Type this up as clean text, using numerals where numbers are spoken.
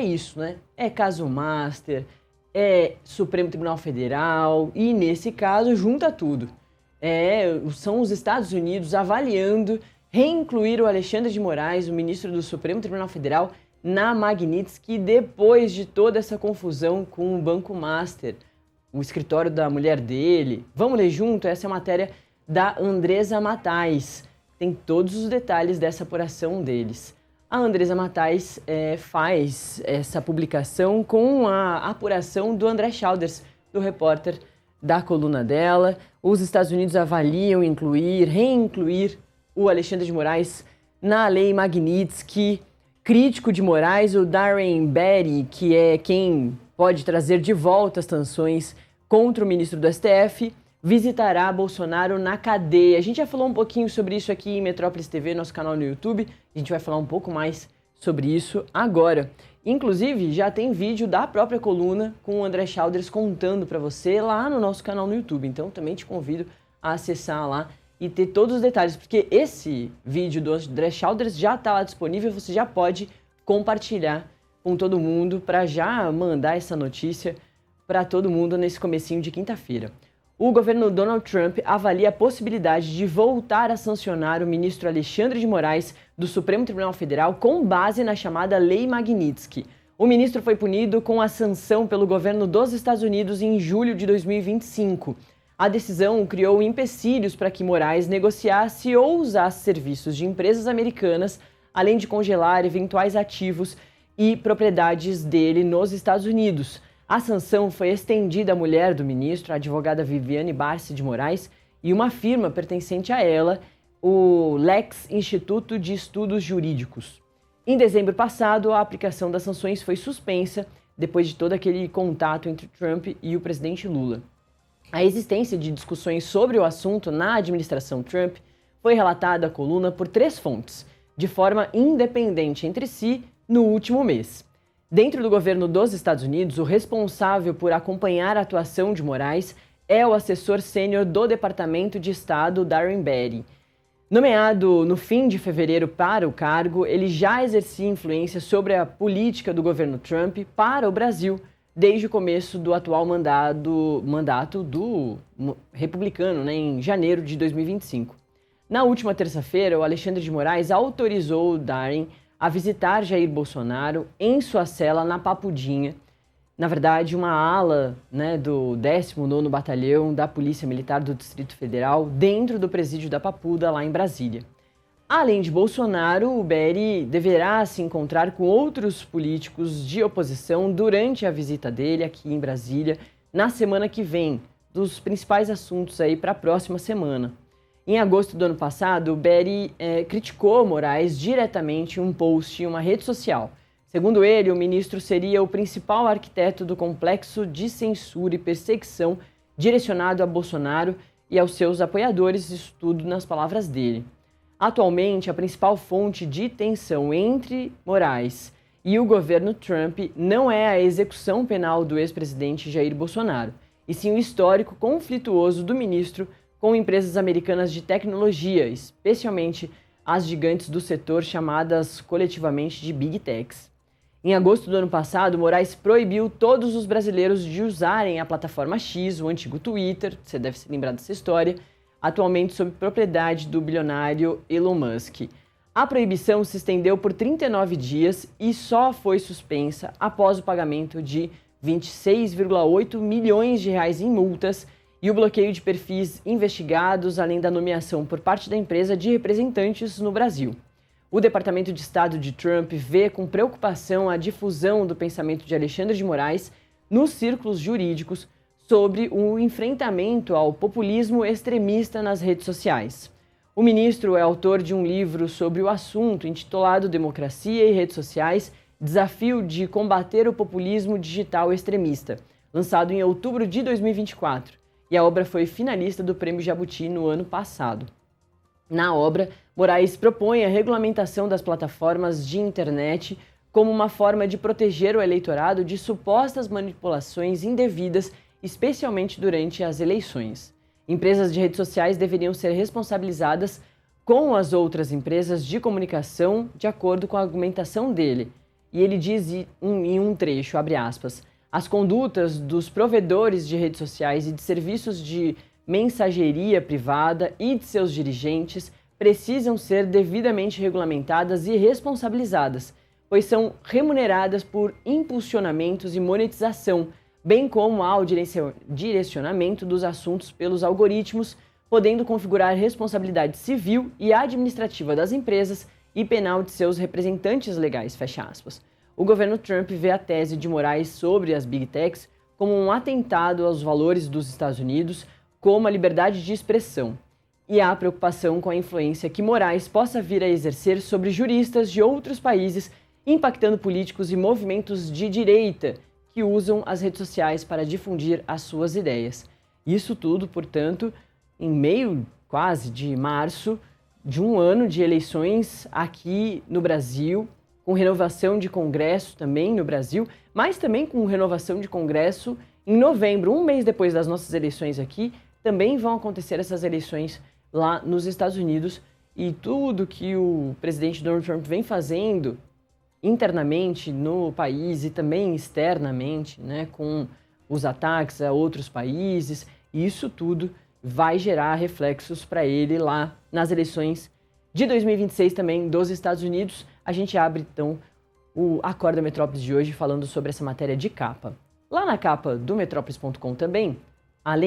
isso, né? É caso master, é Supremo Tribunal Federal e, nesse caso, junta tudo. São os Estados Unidos avaliando reincluir o Alexandre de Moraes, o ministro do Supremo Tribunal Federal, na Magnitsky depois de toda essa confusão com o Banco Master, o escritório da mulher dele. Vamos ler junto? Essa é a matéria da Andresa Matais. Tem todos os detalhes dessa apuração deles. A Andresa Matais faz essa publicação com a apuração do André Chalders, do repórter da coluna dela. Os Estados Unidos avaliam reincluir o Alexandre de Moraes na lei Magnitsky. Crítico de Moraes, o Darren Berry, que é quem pode trazer de volta as sanções contra o ministro do STF, visitará Bolsonaro na cadeia. A gente já falou um pouquinho sobre isso aqui em Metrópolis TV, nosso canal no YouTube. A gente vai falar um pouco mais sobre isso agora. Inclusive, já tem vídeo da própria coluna com o André Chalders contando para você lá no nosso canal no YouTube. Então, também te convido a acessar lá e ter todos os detalhes, porque esse vídeo do André Chalders já está lá disponível, você já pode compartilhar com todo mundo para já mandar essa notícia para todo mundo nesse comecinho de quinta-feira. O governo Donald Trump avalia a possibilidade de voltar a sancionar o ministro Alexandre de Moraes do Supremo Tribunal Federal com base na chamada Lei Magnitsky. O ministro foi punido com a sanção pelo governo dos Estados Unidos em julho de 2025. A decisão criou empecilhos para que Moraes negociasse ou usasse serviços de empresas americanas, além de congelar eventuais ativos e propriedades dele nos Estados Unidos. A sanção foi estendida à mulher do ministro, a advogada Viviane Barsi de Moraes, e uma firma pertencente a ela, o Lex Instituto de Estudos Jurídicos. Em dezembro passado, a aplicação das sanções foi suspensa depois de todo aquele contato entre Trump e o presidente Lula. A existência de discussões sobre o assunto na administração Trump foi relatada à coluna por 3 fontes, de forma independente entre si, no último mês. Dentro do governo dos Estados Unidos, o responsável por acompanhar a atuação de Moraes é o assessor sênior do Departamento de Estado, Darren Berry. Nomeado no fim de fevereiro para o cargo, ele já exercia influência sobre a política do governo Trump para o Brasil, desde o começo do atual mandato do republicano, em janeiro de 2025. Na última terça-feira, o Alexandre de Moraes autorizou o Darren a visitar Jair Bolsonaro em sua cela na Papudinha, na verdade uma ala do 19º Batalhão da Polícia Militar do Distrito Federal, dentro do presídio da Papuda, lá em Brasília. Além de Bolsonaro, o Berry deverá se encontrar com outros políticos de oposição durante a visita dele aqui em Brasília, na semana que vem, dos principais assuntos aí para a próxima semana. Em agosto do ano passado, o Berry criticou Moraes diretamente em um post em uma rede social. Segundo ele, o ministro seria o principal arquiteto do complexo de censura e perseguição direcionado a Bolsonaro e aos seus apoiadores, isso tudo nas palavras dele. Atualmente, a principal fonte de tensão entre Moraes e o governo Trump não é a execução penal do ex-presidente Jair Bolsonaro, e sim o histórico conflituoso do ministro com empresas americanas de tecnologia, especialmente as gigantes do setor chamadas coletivamente de Big Techs. Em agosto do ano passado, Moraes proibiu todos os brasileiros de usarem a plataforma X, o antigo Twitter, você deve se lembrar dessa história, atualmente sob propriedade do bilionário Elon Musk. A proibição se estendeu por 39 dias e só foi suspensa após o pagamento de 26,8 milhões de reais em multas e o bloqueio de perfis investigados, além da nomeação por parte da empresa de representantes no Brasil. O Departamento de Estado de Trump vê com preocupação a difusão do pensamento de Alexandre de Moraes nos círculos jurídicos sobre o enfrentamento ao populismo extremista nas redes sociais. O ministro é autor de um livro sobre o assunto intitulado Democracia e Redes Sociais, Desafio de Combater o Populismo Digital Extremista, lançado em outubro de 2024. E a obra foi finalista do Prêmio Jabuti no ano passado. Na obra, Moraes propõe a regulamentação das plataformas de internet como uma forma de proteger o eleitorado de supostas manipulações indevidas, especialmente durante as eleições. Empresas de redes sociais deveriam ser responsabilizadas com as outras empresas de comunicação, de acordo com a argumentação dele. e ele diz em um trecho, abre aspas, as condutas dos provedores de redes sociais e de serviços de mensageria privada e de seus dirigentes precisam ser devidamente regulamentadas e responsabilizadas, pois são remuneradas por impulsionamentos e monetização, bem como ao direcionamento dos assuntos pelos algoritmos, podendo configurar responsabilidade civil e administrativa das empresas e penal de seus representantes legais, fecha aspas. O governo Trump vê a tese de Moraes sobre as Big Techs como um atentado aos valores dos Estados Unidos, como a liberdade de expressão. E há preocupação com a influência que Moraes possa vir a exercer sobre juristas de outros países, impactando políticos e movimentos de direita que usam as redes sociais para difundir as suas ideias. Isso tudo, portanto, em meio quase de março de um ano de eleições aqui no Brasil, com renovação de Congresso também no Brasil, mas também com renovação de Congresso em novembro, um mês depois das nossas eleições aqui, também vão acontecer essas eleições lá nos Estados Unidos, e tudo que o presidente Donald Trump vem fazendo internamente no país e também externamente, né, com os ataques a outros países, isso tudo vai gerar reflexos para ele lá nas eleições de 2026 também dos Estados Unidos. A gente abre então o Acorda Metrópolis de hoje falando sobre essa matéria de capa. Lá na capa do Metrópolis.com também, além